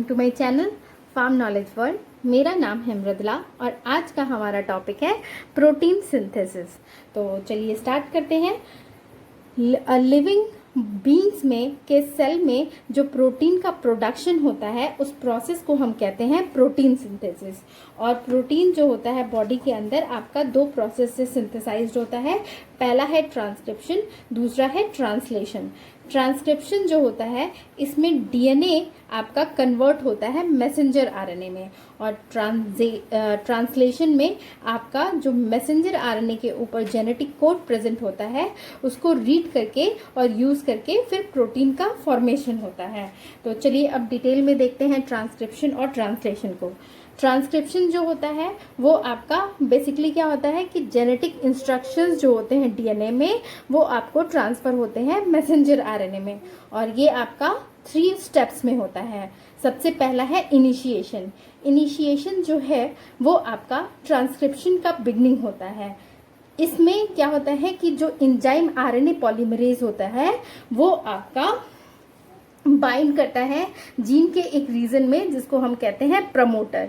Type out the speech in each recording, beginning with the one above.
To my channel farm knowledge world. मेरा नाम है मृदुला और आज का हमारा टॉपिक है प्रोटीन सिंथेसिस। तो चलिए स्टार्ट करते हैं। लिविंग बींग्स में के सेल में जो प्रोटीन का प्रोडक्शन होता है उस प्रोसेस को हम कहते हैं प्रोटीन सिंथेसिस। और प्रोटीन जो होता है बॉडी के अंदर आपका दो प्रोसेस से सिंथेसाइज्ड होता है। पहला है ट्रांसक्रिप्शन, दूसरा है ट्रांसलेशन। ट्रांसक्रिप्शन जो होता है इसमें डीएनए आपका कन्वर्ट होता है मैसेंजर आरएनए में, और ट्रांसलेशन में आपका जो मैसेंजर आरएनए के ऊपर जेनेटिक कोड प्रेजेंट होता है उसको रीड करके और यूज़ करके फिर प्रोटीन का फॉर्मेशन होता है। तो चलिए अब डिटेल में देखते हैं ट्रांसक्रिप्शन और ट्रांसलेशन को। ट्रांसक्रिप्शन जो होता है वो आपका बेसिकली क्या होता है कि जेनेटिक इंस्ट्रक्शंस जो होते हैं डीएनए में वो आपको ट्रांसफ़र होते हैं मैसेंजर आरएनए में, और ये आपका 3 स्टेप्स में होता है। सबसे पहला है इनिशिएशन। इनिशिएशन जो है वो आपका ट्रांसक्रिप्शन का बिगनिंग होता है। इसमें क्या होता है कि जो एंजाइम आरएनए पॉलीमरेज होता है वो आपका बाइंड करता है जीन के एक रीजन में जिसको हम कहते हैं प्रमोटर।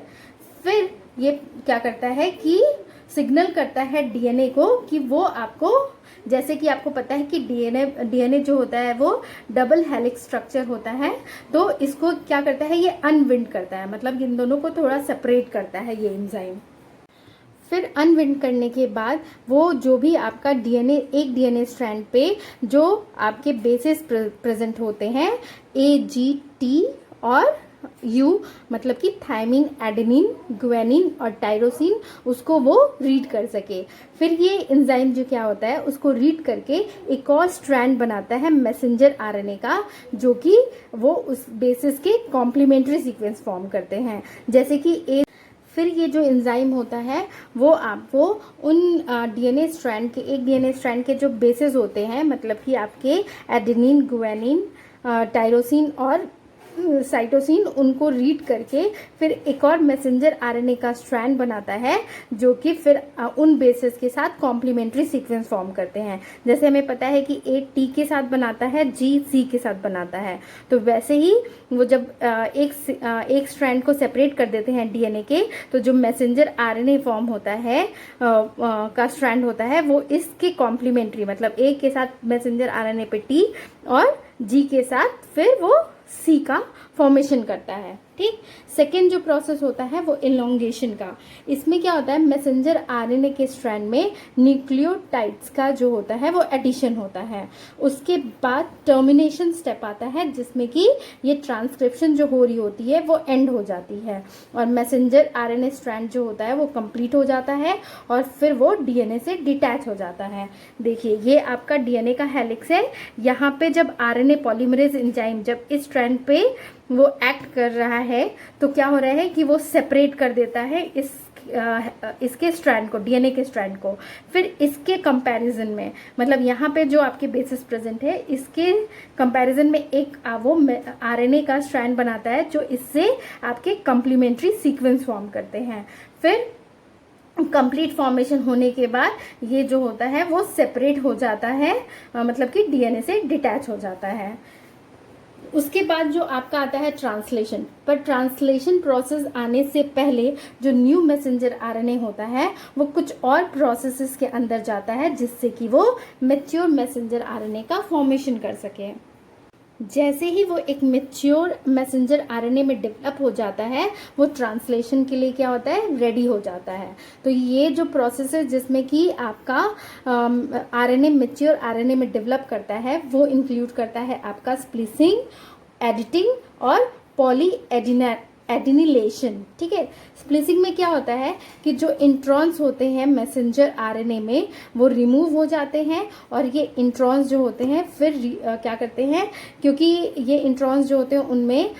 फिर ये क्या करता है कि सिग्नल करता है डीएनए को कि वो आपको, जैसे कि आपको पता है कि डीएनए जो होता है वो डबल हेलिक्स स्ट्रक्चर होता है, तो इसको क्या करता है ये अनविंड करता है, मतलब इन दोनों को थोड़ा सेपरेट करता है ये एंजाइम। फिर अनविंड करने के बाद वो जो भी आपका डीएनए, एक डीएनए स्ट्रैंड पे जो आपके बेसिस प्रेजेंट होते हैं ए, जी, टी और यू, मतलब कि थायमिन, एडेनिन, ग्वानिन और टायरोसिन, उसको वो रीड कर सके। फिर ये एंजाइम जो क्या होता है उसको रीड करके एक और स्ट्रैंड बनाता है मैसेंजर आरएनए का, जो कि वो उस बेसिस के कॉम्प्लीमेंट्री सीक्वेंस फॉर्म करते हैं, जैसे कि ए। फिर ये जो एंजाइम होता है वो आपको उन डीएनए स्ट्रैंड के, एक डीएनए स्ट्रैंड के जो बेसिस होते हैं, मतलब कि आपके एडेनिन, ग्वानिन, टायरोसिन और साइटोसिन, उनको रीड करके फिर एक और मैसेंजर आरएनए का स्ट्रैंड बनाता है जो कि फिर उन बेसिस के साथ कॉम्प्लीमेंट्री सीक्वेंस फॉर्म करते हैं। जैसे हमें पता है कि ए टी के साथ बनाता है, जी सी के साथ बनाता है, तो वैसे ही वो जब एक स्ट्रैंड को सेपरेट कर देते हैं डीएनए के, तो जो मैसेंजर आरएनए फॉर्म होता है का स्ट्रैंड होता है वो इसके कॉम्प्लीमेंट्री, मतलब ए के साथ मैसेंजर आरएनए पे टी और जी के साथ फिर वो सी का फॉर्मेशन करता है। ठीक। सेकेंड जो प्रोसेस होता है वो इलोंगेशन का। इसमें क्या होता है, मैसेंजर आरएनए के स्ट्रैंड में न्यूक्लियोटाइड्स का जो होता है वो एडिशन होता है। उसके बाद टर्मिनेशन स्टेप आता है जिसमें कि ये ट्रांसक्रिप्शन जो हो रही होती है वो एंड हो जाती है और मैसेंजर आरएनए स्ट्रैंड जो होता है वो कंप्लीट हो जाता है और फिर वो डीएनए से डिटैच हो जाता है। देखिए ये आपका डीएनए का हेलिक्स है। यहाँ पे जब आरएनए पॉलीमरेज एंजाइम जब इस स्ट्रैंड पे वो एक्ट कर रहा है तो क्या हो रहा है कि वो सेपरेट कर देता है इसके स्ट्रैंड को, डीएनए के स्ट्रैंड को। फिर इसके कंपैरिजन में, मतलब यहाँ पे जो आपके बेसिस प्रेजेंट है इसके कंपैरिजन में एक वो आरएनए का स्ट्रैंड बनाता है जो इससे आपके कॉम्प्लीमेंट्री सीक्वेंस फॉर्म करते हैं। फिर कंप्लीट फॉर्मेशन होने के बाद ये जो होता है वो सेपरेट हो जाता है, मतलब कि डीएनए से डिटैच हो जाता है। उसके बाद जो आपका आता है ट्रांसलेशन। पर ट्रांसलेशन प्रोसेस आने से पहले जो न्यू मैसेंजर आरएनए होता है वो कुछ और प्रोसेसेस के अंदर जाता है जिससे कि वो मैच्योर मैसेंजर आरएनए का फॉर्मेशन कर सके। जैसे ही वो एक मैच्योर मैसेंजर आरएनए में डेवलप हो जाता है वो ट्रांसलेशन के लिए क्या होता है, रेडी हो जाता है। तो ये जो प्रोसेस है जिसमें कि आपका आरएनए मैच्योर आरएनए में डेवलप करता है वो इंक्लूड करता है आपका स्प्लिसिंग, एडिटिंग और पॉली एडिनिलेशन। ठीक है। स्प्लिसिंग में क्या होता है कि जो इंट्रॉन्स होते हैं मैसेंजर आरएनए में वो रिमूव हो जाते हैं और ये इंट्रॉन्स जो होते हैं फिर क्या करते हैं, क्योंकि ये इंट्रॉन्स जो होते हैं उनमें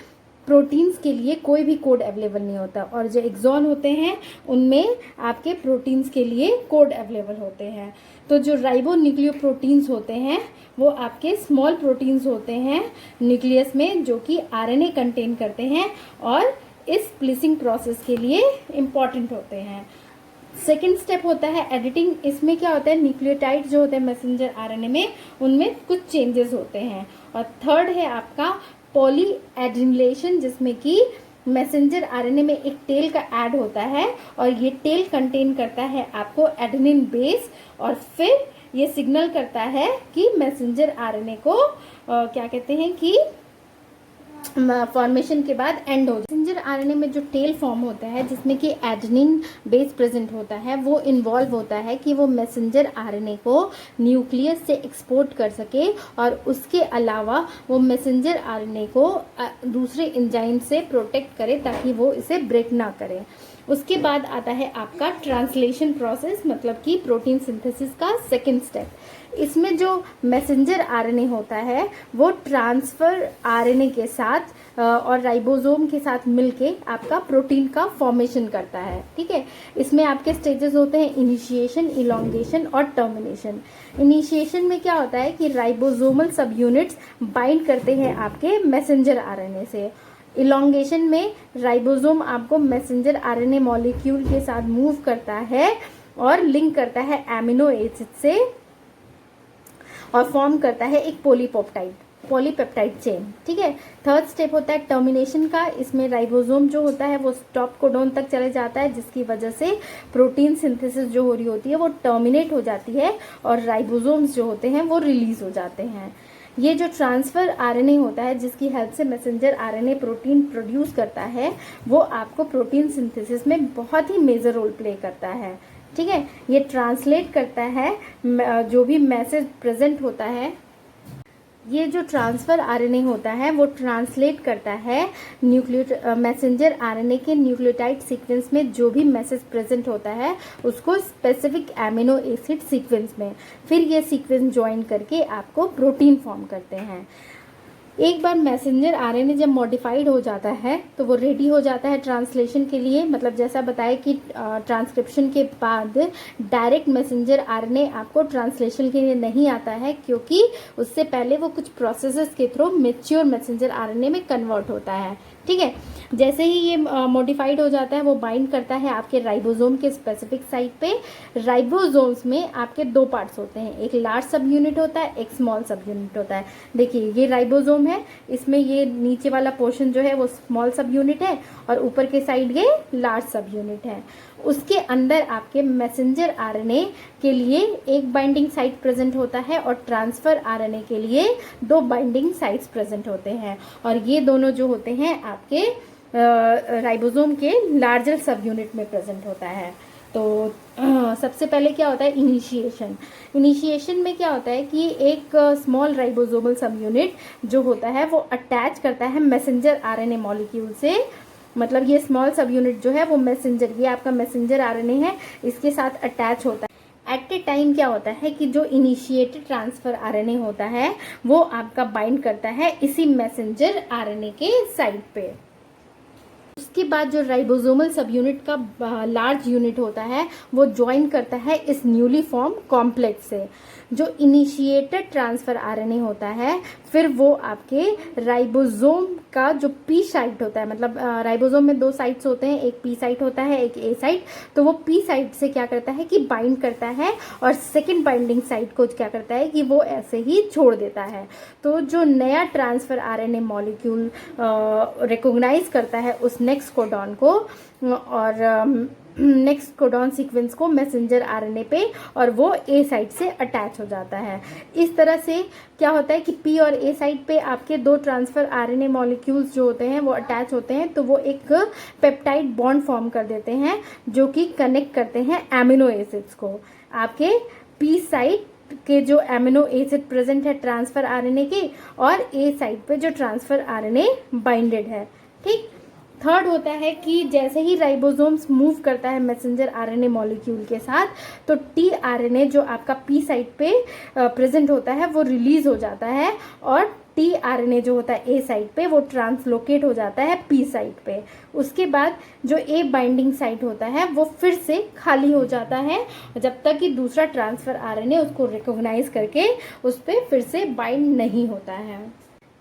प्रोटीन्स के लिए कोई भी कोड अवेलेबल नहीं होता और जो एक्सॉन होते हैं उनमें आपके प्रोटीन्स के लिए कोड अवेलेबल होते हैं। तो जो राइबो न्यूक्लियोप्रोटीन्स होते हैं वो आपके स्मॉल प्रोटीन्स होते हैं न्यूक्लियस में जो कि आरएनए कंटेन करते हैं और इस स्प्लिसिंग प्रोसेस के लिए इम्पॉर्टेंट होते हैं। सेकेंड स्टेप होता है एडिटिंग। इसमें क्या होता है, न्यूक्लियोटाइड जो होते हैं मैसेंजर आरएनए में उनमें कुछ चेंजेस होते हैं। और थर्ड है आपका पॉली एडिनिलेशन जिसमें कि मैसेंजर आरएनए में एक टेल का ऐड होता है और ये टेल कंटेन करता है आपको एडेनिन बेस, और फिर ये सिग्नल करता है कि मैसेंजर आरएनए को क्या कहते हैं कि फॉर्मेशन के बाद एंड हो जाए। मैसेंजर आरएनए में जो टेल फॉर्म होता है जिसमें कि एडेनिन बेस प्रेजेंट होता है, वो इन्वॉल्व होता है कि वो मैसेंजर आरएनए को न्यूक्लियस से एक्सपोर्ट कर सके, और उसके अलावा वो मैसेंजर आरएनए को दूसरे एंजाइम से प्रोटेक्ट करे ताकि वो इसे ब्रेक ना करे। उसके बाद आता है आपका ट्रांसलेशन प्रोसेस, मतलब कि प्रोटीन सिंथेसिस का सेकेंड स्टेप। इसमें जो मैसेंजर आरएनए होता है वो ट्रांसफर आरएनए के साथ और राइबोसोम के साथ मिलके आपका प्रोटीन का फॉर्मेशन करता है। ठीक है, इसमें आपके स्टेजेस होते हैं इनिशिएशन, इलोंगेशन और टर्मिनेशन। इनिशिएशन में क्या होता है कि राइबोसोमल सब यूनिट्स बाइंड करते हैं आपके मैसेंजर आरएनए से। इलोंगेशन में राइबोसोम आपको मैसेंजर आरएनए मॉलिक्यूल के साथ मूव करता है और लिंक करता है एमिनो एसिड से और फॉर्म करता है एक पॉलीपेप्टाइड चेन। ठीक है, थर्ड स्टेप होता है टर्मिनेशन का। इसमें राइबोसोम जो होता है वो स्टॉप कोडॉन तक चले जाता है, जिसकी वजह से प्रोटीन सिंथेसिस जो हो रही होती है वो टर्मिनेट हो जाती है और राइबोसोम्स जो होते हैं वो रिलीज हो जाते हैं। ये जो ट्रांसफर आरएनए होता है जिसकी हेल्प से मैसेंजर आरएनए प्रोटीन प्रोड्यूस करता है, वो आपको प्रोटीन सिंथेसिस में बहुत ही मेजर रोल प्ले करता है। ठीक है, ये ट्रांसलेट करता है जो भी मैसेज प्रेजेंट होता है। ये जो ट्रांसफर आरएनए होता है वो ट्रांसलेट करता है मैसेंजर आरएनए के न्यूक्लियोटाइड सीक्वेंस में जो भी मैसेज प्रेजेंट होता है उसको स्पेसिफिक एमिनो एसिड सीक्वेंस में। फिर ये सीक्वेंस ज्वाइन करके आपको प्रोटीन फॉर्म करते हैं। एक बार मैसेंजर आरएनए जब मॉडिफाइड हो जाता है तो वो रेडी हो जाता है ट्रांसलेशन के लिए। मतलब जैसा बताया कि ट्रांसक्रिप्शन के बाद डायरेक्ट मैसेंजर आरएनए आपको ट्रांसलेशन के लिए नहीं आता है, क्योंकि उससे पहले वो कुछ प्रोसेसेस के थ्रू मैच्योर मैसेंजर आरएनए में कन्वर्ट होता है। ठीक है, जैसे ही ये मॉडिफाइड हो जाता है वो बाइंड करता है आपके राइबोसोम के स्पेसिफिक साइट पे। राइबोसोम्स में आपके दो पार्ट्स होते हैं, एक लार्ज सब यूनिट होता है, एक स्मॉल सब यूनिट होता है। देखिए ये राइबोसोम है, इसमें ये नीचे वाला पोर्शन जो है वो स्मॉल सब यूनिट है और ऊपर के साइड ये लार्ज सब यूनिट है। उसके अंदर आपके मैसेंजर आरएनए के लिए एक बाइंडिंग साइट प्रेजेंट होता है और ट्रांसफर आरएनए के लिए दो बाइंडिंग साइट्स प्रेजेंट होते हैं, और ये दोनों जो होते हैं आपके राइबोसोम के लार्जर सब यूनिट में प्रेजेंट होता है। तो सबसे पहले क्या होता है इनिशिएशन में क्या होता है कि एक स्मॉल राइबोसोमल सब यूनिट जो होता है वो अटैच करता है मैसेंजर आरएनए मॉलिक्यूल से। मतलब ये स्मॉल सब यूनिट जो है वो मैसेंजर, ये आपका मैसेंजर आरएनए है, इसके साथ अटैच होता है। एट ए टाइम क्या होता है कि जो इनिशिएटेड ट्रांसफर आरएनए होता है वो आपका बाइंड करता है इसी मैसेंजर आरएनए के साइड पे। उसके बाद जो राइबोसोमल सब यूनिट का लार्ज यूनिट होता है वो ज्वाइन करता है इस न्यूली फॉर्म कॉम्प्लेक्स से। जो इनिशिएटेड ट्रांसफर आरएनए होता है फिर वो आपके राइबोसोम का जो पी साइट होता है, मतलब राइबोसोम में दो साइट्स होते हैं, एक पी साइट होता है एक ए साइट, तो वो पी साइट से क्या करता है कि बाइंड करता है और सेकेंड बाइंडिंग साइट को क्या करता है कि वो ऐसे ही छोड़ देता है। तो जो नया ट्रांसफर आरएनए मॉलिक्यूल रिकॉग्नाइज करता है उस नेक्स्ट कोडॉन को और नेक्स्ट कोडॉन सीक्वेंस को मैसेंजर आरएनए पे, और वो ए साइट से अटैच हो जाता है। इस तरह से क्या होता है कि पी और ए साइट पे आपके दो ट्रांसफर आरएनए मॉलिक्यूल्स जो होते हैं वो अटैच होते हैं, तो वो एक पेप्टाइड बॉन्ड फॉर्म कर देते हैं जो कि कनेक्ट करते हैं एमिनो एसिड्स को। आपके पी साइट के जो एमिनो एसिड प्रेजेंट है ट्रांसफर आरएनए के, और ए साइट पे जो ट्रांसफर आरएनए बाइंडेड है। ठीक, थर्ड होता है कि जैसे ही राइबोसोम्स मूव करता है मैसेंजर आरएनए मॉलिक्यूल के साथ, तो टी आरएनए जो आपका पी साइट पे प्रेजेंट होता है वो रिलीज हो जाता है, और टी आरएनए जो होता है ए साइट पे वो ट्रांसलोकेट हो जाता है पी साइट पे। उसके बाद जो ए बाइंडिंग साइट होता है वो फिर से खाली हो जाता है जब तक कि दूसरा ट्रांसफर आरएनए उसको रिकॉग्नाइज करके उस पर फिर से बाइंड नहीं होता है।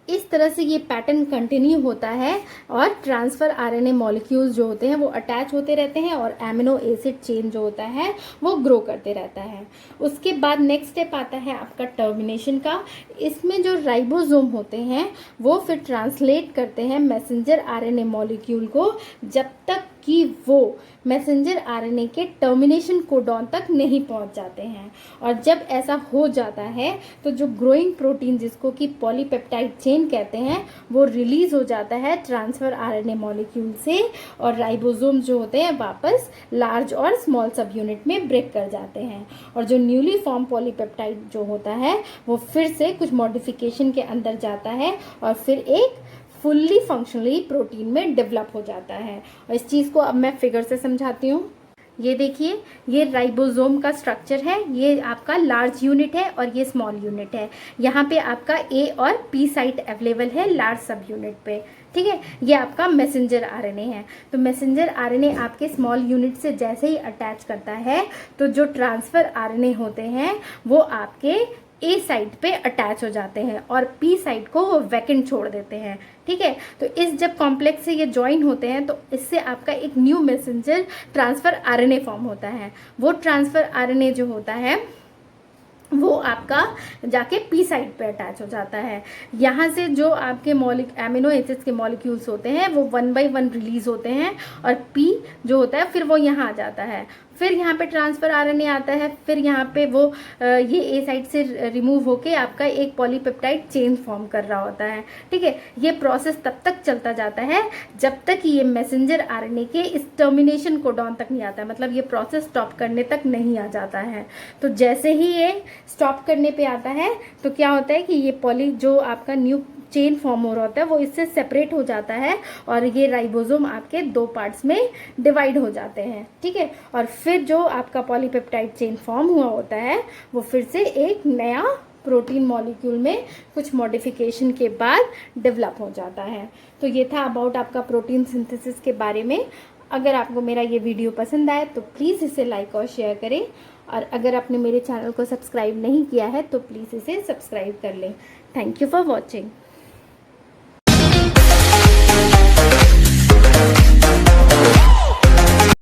इस तरह से ये पैटर्न कंटिन्यू होता है और ट्रांसफ़र आरएनए मॉलिक्यूल्स जो होते हैं वो अटैच होते रहते हैं और एमिनो एसिड चेन जो होता है वो ग्रो करते रहता है। उसके बाद नेक्स्ट स्टेप आता है आपका टर्मिनेशन का। इसमें जो राइबोसोम होते हैं वो फिर ट्रांसलेट करते हैं मैसेंजर आरएनए मॉलिक्यूल को, जब तक कि वो मैसेंजर आरएनए के टर्मिनेशन कोडॉन तक नहीं पहुंच जाते हैं। और जब ऐसा हो जाता है तो जो ग्रोइंग प्रोटीन, जिसको कि पॉलीपेप्टाइड चेन कहते हैं, वो रिलीज हो जाता है ट्रांसफर आरएनए मॉलिक्यूल से, और राइबोसोम जो होते हैं वापस लार्ज और स्मॉल सब यूनिट में ब्रेक कर जाते हैं। और जो न्यूली फॉर्म पॉलीपेप्टाइड जो होता है वो फिर से कुछ मॉडिफिकेशन के अंदर जाता है और फिर एक फुल्ली फंक्शनली प्रोटीन में डेवलप हो जाता है। और इस चीज़ को अब मैं फिगर से समझाती हूँ। ये देखिए, ये राइबोसोम का स्ट्रक्चर है, ये आपका लार्ज यूनिट है और ये स्मॉल यूनिट है। यहाँ पे आपका ए और पी साइट अवेलेबल है लार्ज सब यूनिट पे, ठीक है। ये आपका मैसेंजर आरएनए है। तो मैसेंजर आरएनए आपके स्मॉल यूनिट से जैसे ही अटैच करता है तो जो ट्रांसफ़र आरएनए होते हैं वो आपके ए साइड पे अटैच हो जाते हैं और पी साइड को वो वैकेंट छोड़ देते हैं, ठीक है। तो इस जब कॉम्प्लेक्स से ये ज्वाइन होते हैं तो इससे आपका एक new messenger transfer RNA form होता है। वो ट्रांसफ़र आरएनए जो होता है वो आपका जाके पी साइड पे अटैच हो जाता है। यहाँ से जो आपके एमिनो एसिड्स के मॉलिक्यूल्स होते हैं वो 1 बाय 1 रिलीज होते हैं और पी जो होता है फिर वो यहाँ आ जाता है। फिर यहाँ पे ट्रांसफ़र आरएनए आता है, फिर यहाँ पे वो ये ए साइड से रिमूव होके आपका एक पॉलीपेप्टाइड चेन फॉर्म कर रहा होता है, ठीक है। ये प्रोसेस तब तक चलता जाता है जब तक ये मैसेंजर आरएनए के इस टर्मिनेशन कोडॉन तक नहीं आता है, मतलब ये प्रोसेस स्टॉप करने तक नहीं आ जाता है। तो जैसे ही ये स्टॉप करने पे आता है तो क्या होता है कि ये जो आपका न्यू चेन फॉर्म हो रहा होता है वो इससे सेपरेट हो जाता है और ये राइबोसोम आपके 2 पार्ट्स में डिवाइड हो जाते हैं, ठीक है। और फिर जो आपका पॉलीपेप्टाइड चेन फॉर्म हुआ होता है वो फिर से एक नया प्रोटीन मॉलिक्यूल में कुछ मॉडिफिकेशन के बाद डेवलप हो जाता है। तो ये था अबाउट आपका प्रोटीन सिंथेसिस के बारे में। अगर आपको मेरा ये वीडियो पसंद आए तो प्लीज़ इसे लाइक और शेयर करें, और अगर आपने मेरे चैनल को सब्सक्राइब नहीं किया है तो प्लीज़ इसे सब्सक्राइब कर लें। Thank you for watching.